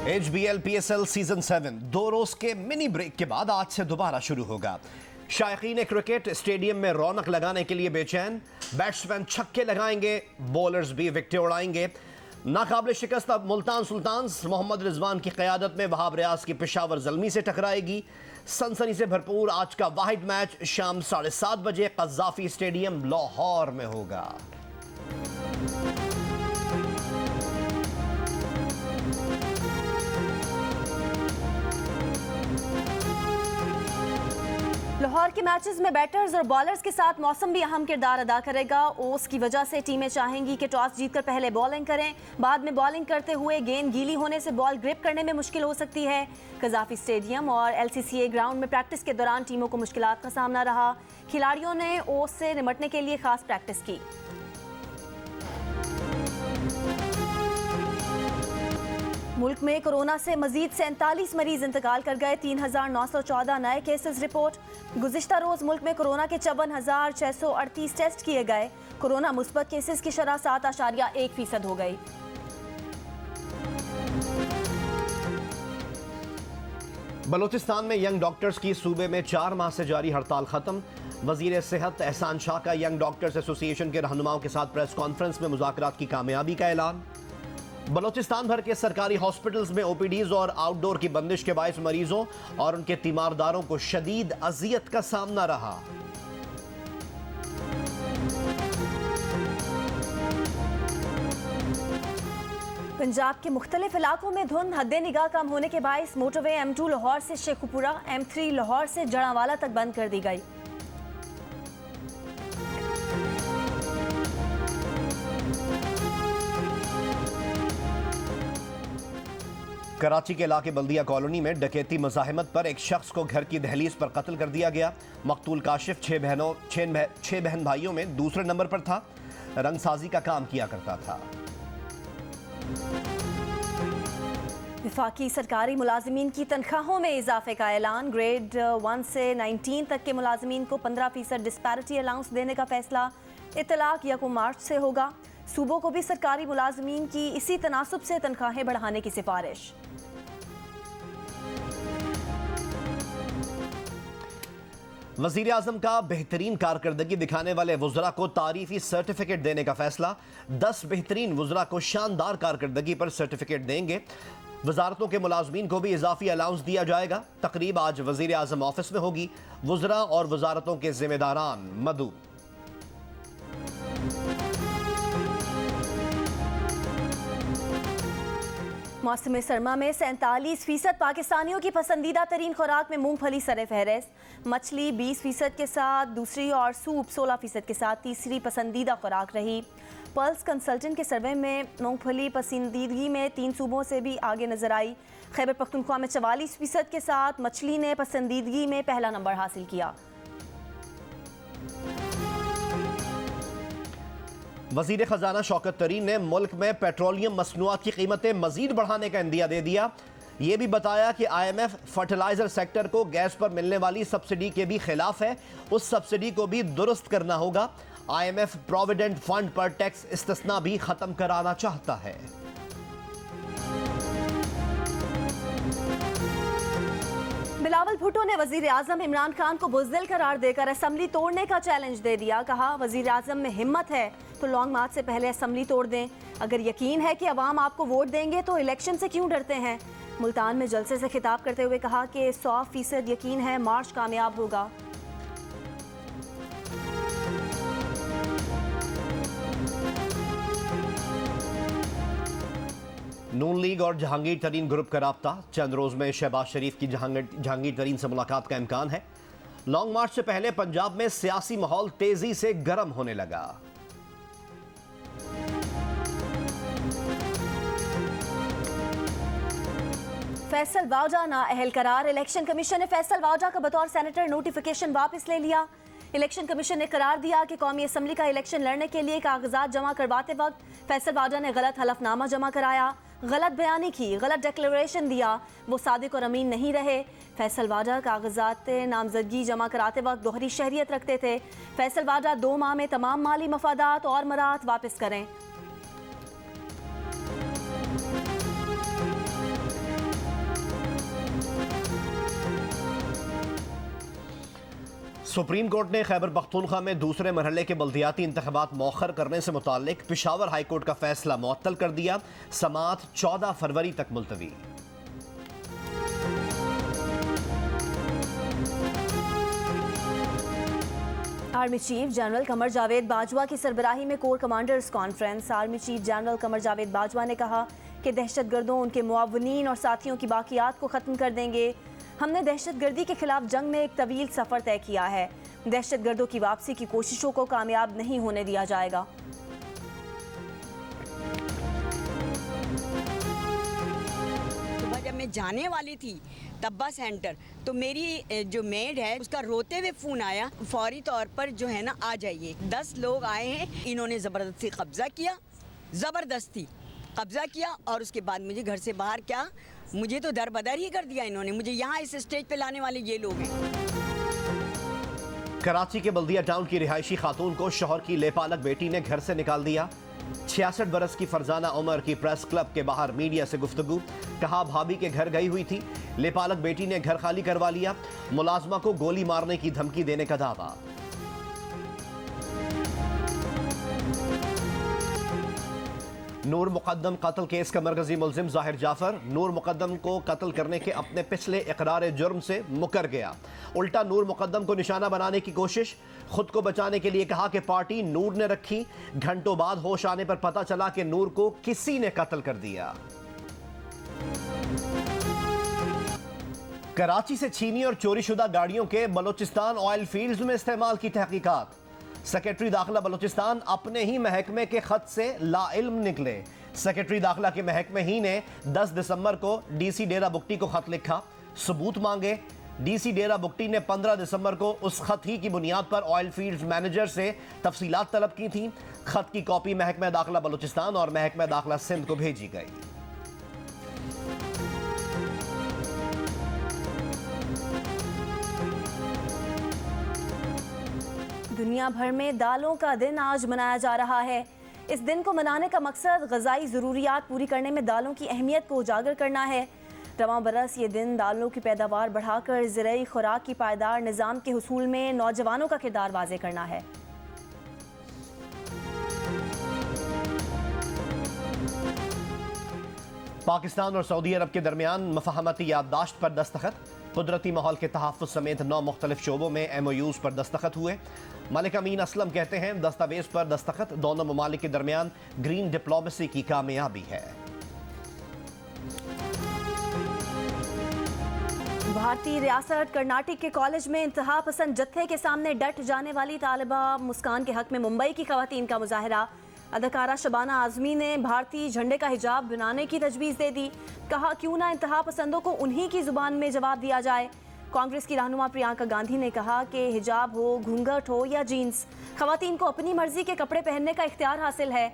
HBL PSL season 7 2 रोज के mini break के बाद आज से दोबारा शुरू होगा। शायकीन क्रिकेट स्टेडियम में रौनक लगाने के लिए बेचैन। बैट्समैन छक्के लगाएंगे, बॉलर्स भी विकेटें उड़ाएंगे। नाकाबिल शिकस्त मुल्तान सुल्तान्स मोहम्मद रिजवान की क़यादत में वहाब रियाज की पेशावर ज़ल्मी से टकराएगी। सनसनी से भरपूर आज का वाहिद मैच शाम 7:30 बजे क़ज़्ज़ाफ़ी स्टेडियम लाहौर में होगा। लाहौर के मैचेस में बैटर्स और बॉलर्स के साथ मौसम भी अहम किरदार अदा करेगा। ओस की वजह से टीमें चाहेंगी कि टॉस जीतकर पहले बॉलिंग करें। बाद में बॉलिंग करते हुए गेंद गीली होने से बॉल ग्रिप करने में मुश्किल हो सकती है। क़ज़्ज़ाफ़ी स्टेडियम और LCCA ग्राउंड में प्रैक्टिस के दौरान टीमों को मुश्किलात का सामना रहा। खिलाड़ियों ने ओस से निपटने के लिए खास प्रैक्टिस की। मुल्क में कोरोना से मजीद 47 मरीज इंतकाल कर गए। 3,914 नए केसेस रिपोर्ट। गुज़िश्ता रोज़ मुल्क में कोरोना के 54,638 टेस्ट किए गए। कोरोना मुस्बत केसेस की शरह 7.1% हो गई। बलोचिस्तान में यंग डॉक्टर्स की सूबे में 4 माह से जारी हड़ताल खत्म। वजीर सेहत एहसान शाह का यंग डॉक्टर्स एसोसिएशन के रहनुमाओं के साथ प्रेस कॉन्फ्रेंस में मुज़ाकरात की कामयाबी का ऐलान। बलोचिस्तान भर के सरकारी हॉस्पिटल्स में OPDs और आउटडोर की बंदिश के बायस मरीजों और उनके तीमारदारों को शदीद अजियत का सामना रहा। पंजाब के मुख्तलिफ इलाकों में धुंध हद्दे निगाह कम होने के बायस मोटरवे M2 लाहौर से शेखुपुरा, M3 लाहौर से जड़ावाला तक बंद कर दी गई। कराची के इलाके बल्दिया कॉलोनी में डकैती मज़ाहमत पर एक शख्स को घर की दहलीज पर कत्ल कर दिया गया। मकतूल काशिफ 6 बहन भाइयों में दूसरे नंबर पर था। रंगसाजी का काम किया करता था। वफाकी सरकारी मुलाजमीन की तनख्वाहों में इजाफे का ऐलान। ग्रेड 1 से 19 तक के मुलाजमीन को 15% डिस्पैरिटी अलाउंस देने का फैसला इतलाक 1 मार्च से होगा। सूबों को भी सरकारी मुलाजमीन की इसी तनासुब से तनख्वाहें बढ़ाने की सिफारिश। वज़ीर आज़म का बेहतरीन कारकर्दगी दिखाने वाले वुज़रा को तारीफी सर्टिफिकेट देने का फैसला। 10 बेहतरीन वुज़रा को शानदार कारकर्दगी पर सर्टिफिकेट देंगे। वजारतों के मुलाजमीन को भी इजाफी अलाउंस दिया जाएगा। तकरीब आज वज़ीर आज़म ऑफिस में होगी। वुज़रा और वजारतों के जिम्मेदारान मदऊ। मौसम सरमा में 47% पाकिस्तानियों की पसंदीदा तरीन खुराक में मूंगफली सरे फहरिस्त। मछली 20% के साथ दूसरी और सूप 16% के साथ तीसरी पसंदीदा खुराक रही। पल्स कंसल्टेंट के सर्वे में मूंगफली पसंदीदगी में 3 सूबों से भी आगे नजर आई। खैबर पख्तूनख्वा में 44% के साथ मछली ने पसंदीदगी में पहला नंबर हासिल किया। वज़ीर ख़जाना शौकत तरीन ने मुल्क में पेट्रोलियम मसनूआत की कीमतें मज़ीद बढ़ाने का इंदिया दे दिया। ये भी बताया कि IMF फर्टिलाइज़र सेक्टर को गैस पर मिलने वाली सब्सिडी के भी खिलाफ है। उस सब्सिडी को भी दुरुस्त करना होगा। IMF प्रोविडेंट फंड पर टैक्स इस्तिस्ना भी ख़त्म कराना चाहता है। बिलावल भुट्टो ने वजीर आजम इमरान खान को बुज़दिल करार देकर असेंबली तोड़ने का चैलेंज दे दिया। कहा, वजीर आजम में हिम्मत है तो लॉन्ग मार्च से पहले असेंबली तोड़ दें। अगर यकीन है कि अवाम आपको वोट देंगे तो इलेक्शन से क्यों डरते हैं। मुल्तान में जलसे से खिताब करते हुए कहा कि 100% यकीन है मार्च कामयाब होगा। नून लीग और जहांगीर तरीन ग्रुप का राब्ता। चंद रोज में शहबाज शरीफ की जहांगीर तरीन से मुलाकात का इम्कान है। लॉन्ग मार्च से पहले पंजाब में सियासी माहौल तेजी से गर्म होने लगा। फैसल वावडा नाअहल करार। इलेक्शन कमीशन ने फैसल वावडा का बतौर सेनेटर नोटिफिकेशन वापस ले लिया। इलेक्शन कमीशन ने करार दिया कि कौमी असम्बली का इलेक्शन लड़ने के लिए कागजात जमा करवाते वक्त फैसल वावडा ने गलत हलफनामा जमा कराया, गलत बयानी की, गलत डिक्लेरेशन दिया। वो सादिक और अमीन नहीं रहे। फैसल वाडा कागजात नामजदगी जमा कराते वक्त दोहरी शहरियत रखते थे। फैसल वाडा 2 माह में तमाम माली मफादात और मराहत वापस करें। सुप्रीम कोर्ट ने खैबर पख्तूनख्वा में दूसरे मरहले के बल्दियाती इंतखाबात मौखर करने से मुताल्लिक पेशावर हाई कोर्ट का फैसला मुअत्तल कर दिया। समाअत 14 फरवरी तक मुलतवी। Army chief general Qamar Javed Bajwa की सरबराही में core commanders conference. Army chief general Qamar Javed Bajwa ने कहा कि दहशतगर्दों, उनके मुआवनीन और साथियों की बाकियात को ख़त्म कर देंगे। हमने दहशतगर्दी के खिलाफ जंग में एक तवील सफ़र तय किया है। दहशतगर्दों की वापसी की कोशिशों को कामयाब नहीं होने दिया जाएगा। सुबह जब मैं जाने वाली थी तब्बा सेंटर, तो मेरी जो मेड है उसका रोते हुए फ़ोन आया, फौरी तौर पर जो है ना आ जाइए। 10 लोग आए हैं, इन्होंने ज़बरदस्ती कब्ज़ा किया, ज़बरदस्ती कब्ज़ा किया और उसके बाद मुझे घर से बाहर क्या, मुझे तो दर बदर ही कर दिया इन्होंने। मुझे यहाँ इस स्टेज पे लाने वाले ये लोग हैं। कराची के बल्दिया टाउन की रिहायशी खातून को शौहर की लेपालक बेटी ने घर से निकाल दिया। 66 बरस की फरजाना उमर की प्रेस क्लब के बाहर मीडिया से गुफ्तगू। कहा भाभी के घर गई हुई थी, लेपालक बेटी ने घर खाली करवा लिया। मुलाजमा को गोली मारने की धमकी देने का दावा। नूर मुकद्दम कत्ल केस का मरकजी मुलजिम जाहिर जाफर नूर मुकद्दम को कत्ल करने के अपने पिछले इकरार जुर्म से मुकर गया। उल्टा नूर मुकद्दम को निशाना बनाने की कोशिश। खुद को बचाने के लिए कहा कि पार्टी नूर ने रखी। घंटों बाद होश आने पर पता चला कि नूर को किसी ने कत्ल कर दिया। कराची से छीनी और चोरीशुदा गाड़ियों के बलोचिस्तान ऑयल फील्ड्स में इस्तेमाल की तहकीकात। सेक्रेटरी दाखिला बलोचिस्तान अपने ही महकमे के खत से लाइल्म निकले। सेक्रेटरी दाखिला के महकमे ही ने 10 दिसंबर को डीसी डेरा बुगटी को खत लिखा, सबूत मांगे। डीसी डेरा बुगटी ने 15 दिसंबर को उस खत ही की बुनियाद पर ऑयल फील्ड्स मैनेजर से तफसीलात तलब की थी। खत की कॉपी महकमा दाखिला बलोचिस्तान और महकमा दाखिला सिंध को भेजी गई। दुनिया भर में दालों का दिन आज मनाया जा रहा है। इस दिन को मनाने का मकसद ग़िज़ाई ज़रूरियात पूरी करने में दालों की अहमियत को उजागर करना है। रवां बरस ये दिन दालों की पैदावार बढ़ाकर ज़राई खुराक की पायदार निज़ाम के हुसूल में नौजवानों का किरदार वाज़े करना है। पाकिस्तान और सऊदी अरब के दरमियान मफाहमती याददाश्त पर दस्तखत। कुदरती माहौल के तहफ़्फ़ुज़ समेत 9 मुख्तलिफ शोबों में MOUs पर दस्तखत हुए। मलिक अमीन असलम कहते हैं दस्तावेज़ पर दस्तखत दोनों ममालिक के दरमियान ग्रीन डिप्लोमेसी की कामयाबी है। भारतीय रियासत कर्नाटक के कॉलेज में इंतहा पसंद जत्थे के सामने डट जाने वाली तालिबा मुस्कान के हक में मुंबई की खवातीन का मुजाहरा। अदाकारा शबाना आज़मी ने भारतीय झंडे का हिजाब बनाने की तजवीज़ दे दी। कहा क्यों ना इंतहा पसंदों को उन्हीं की ज़ुबान में जवाब दिया जाए। कांग्रेस की रहनुमा प्रियंका गांधी ने कहा कि हिजाब हो, घूंघट हो या जीन्स, खवातीन को अपनी मर्जी के कपड़े पहनने का इख्तियार हासिल है।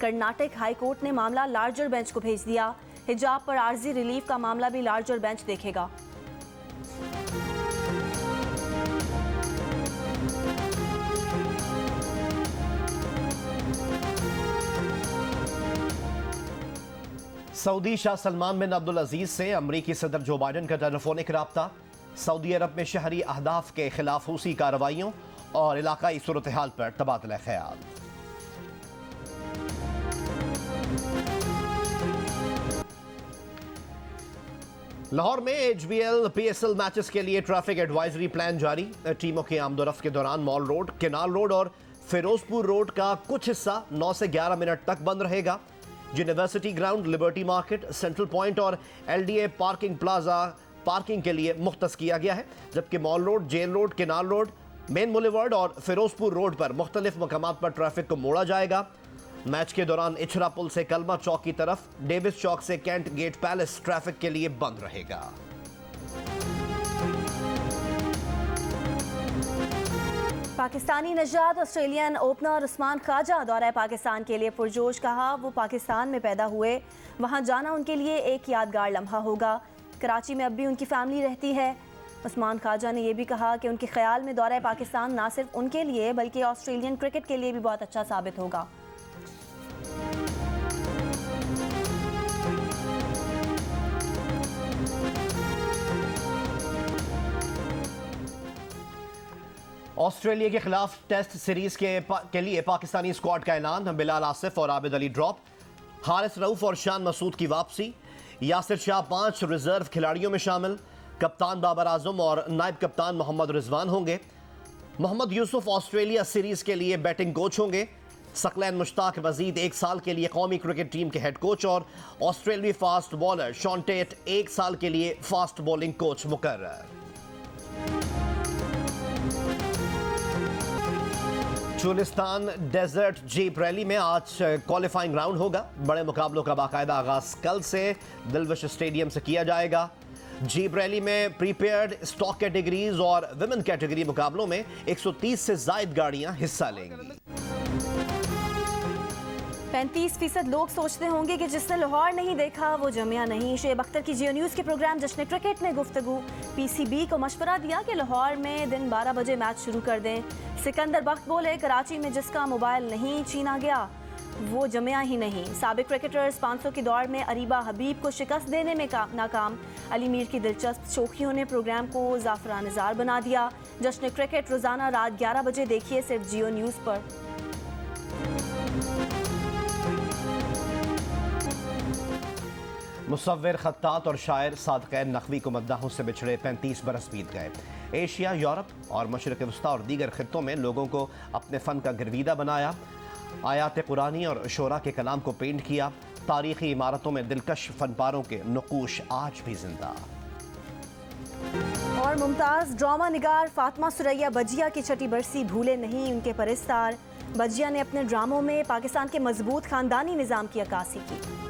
कर्नाटक हाई कोर्ट ने मामला लार्जर बेंच को भेज दिया। हिजाब पर आर्जी रिलीफ का मामला भी लार्जर बेंच देखेगा। सऊदी शाह सलमान बिन अब्दुल अजीज से अमरीकी सदर जो बाइडन का टेलीफोनिक राब्ता। सऊदी अरब में शहरी अहदाफ के खिलाफ हुसी कार्रवाइयों और इलाकाई सूरत हाल पर तबादला ख्याल। लाहौर में HBL PSL मैचेस के लिए ट्रैफिक एडवाइजरी प्लान जारी। टीमों के आमदोरफ्त के दौरान मॉल रोड, केनाल रोड और फिरोजपुर रोड का कुछ हिस्सा 9 से 11 मिनट तक बंद रहेगा। University ground, liberty market, central point और LDA पार्किंग प्लाजा पार्किंग के लिए मुख्तस किया गया है, जबकि mall road, jail road, canal road, main boulevard और फिरोजपुर रोड पर मुख्तलिफ मकामात पर ट्रैफिक को मोड़ा जाएगा। मैच के दौरान इचरा पुल से कलमा चौक की तरफ, डेविस चौक से कैंट गेट पैलेस ट्रैफिक के लिए बंद रहेगा। पाकिस्तानी नजाद ऑस्ट्रेलियन ओपनर उस्मान ख्वाजा दौरा पाकिस्तान के लिए पुरजोश। कहा वो पाकिस्तान में पैदा हुए, वहां जाना उनके लिए एक यादगार लम्हा होगा। कराची में अब भी उनकी फैमिली रहती है। उस्मान ख्वाजा ने यह भी कहा कि उनके ख्याल में दौरा पाकिस्तान ना सिर्फ उनके लिए बल्कि ऑस्ट्रेलियन क्रिकेट के लिए भी बहुत अच्छा साबित होगा। ऑस्ट्रेलिया के खिलाफ टेस्ट सीरीज के लिए पाकिस्तानी स्क्वाड का ऐलान। बिलाल आसिफ और आबिद अली ड्रॉप, हारिस रऊफ और शान मसूद की वापसी। यासिर शाह 5 रिजर्व खिलाड़ियों में शामिल। कप्तान बाबर आजम और नायब कप्तान मोहम्मद रिजवान होंगे। मोहम्मद यूसुफ ऑस्ट्रेलिया सीरीज के लिए बैटिंग कोच होंगे। सकलैन मुश्ताक मजीद 1 साल के लिए कौमी क्रिकेट टीम के हेड कोच और ऑस्ट्रेलियाई फास्ट बॉलर शॉन टेट 1 साल के लिए फास्ट बॉलिंग कोच मुकर्रर। चुलिस्तान डेजर्ट जीप रैली में आज क्वालिफाइंग राउंड होगा। बड़े मुकाबलों का बाकायदा आगाज कल से दिलविश स्टेडियम से किया जाएगा। जीप रैली में प्रीपेयर्ड, स्टॉक कैटेगरीज और विमेन कैटेगरी मुकाबलों में 130 से ज्यादा गाड़ियां हिस्सा लेंगी। 35% लोग सोचते होंगे कि जिसने लाहौर नहीं देखा वो जमिया नहीं। शुएब अख्तर की जियो न्यूज़ के प्रोग्राम जश्न क्रिकेट में गुफ्तगू। पीसीबी को मशवरा दिया कि लाहौर में दिन 12 बजे मैच शुरू कर दें। सिकंदर बख्त बोले कराची में जिसका मोबाइल नहीं छीना गया वो जमिया ही नहीं। साबिक क्रिकेटर्स 500 की दौड़ में अरीबा हबीब को शिकस्त देने में नाकाम। अली मीर की दिलचस्प शोखियों ने प्रोग्राम को ज़ाफ़रानिज़ार बना दिया। जश्न क्रिकेट रोज़ाना रात 11 बजे देखिए सिर्फ जियो न्यूज़ पर। मुसव्विर, खत्तात और शायर सादक़ैन नकवी को मद्दाहों से बिछड़े 35 बरस बीत गए। एशिया, यूरोप और मशरिक़ वस्ता और दीगर खित्तों में लोगों को अपने फ़न का गिरवीदा बनाया। आयात कुरानी और शोरा के कलाम को पेंट किया। तारीख़ी इमारतों में दिलकश फनपारों के नुक़ूश आज भी जिंदा। और मुमताज़ ड्रामा निगार फातिमा सुरैया बजिया की छठी बरसी भूले नहीं उनके परिस्तार। बजिया ने अपने ड्रामों में पाकिस्तान के मजबूत ख़ानदानी निज़ाम की अक्कासी की।